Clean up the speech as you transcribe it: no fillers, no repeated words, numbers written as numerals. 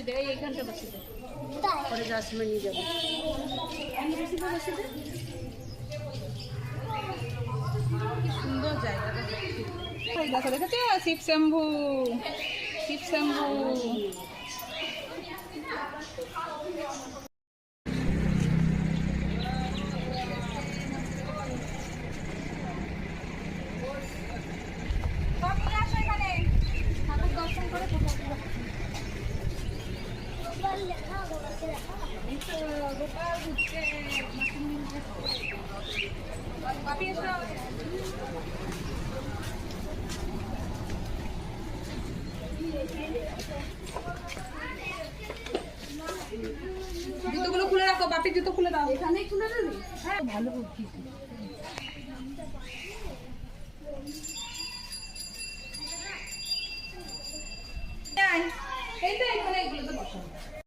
দে, এইখানটা বসে দে, পরে যাওয়ার সময় নিয়ে যাবো। সুন্দর জায়গা দেখো, দেখেছো শিব শম্ভু, শিব শম্ভু। দর্শন করে জুতোগুলো খুলে রাখো, বাপি জুতো খুলে দাও। এখানেই খুলে দেবে? হ্যাঁ, ভালো বুদ্ধি।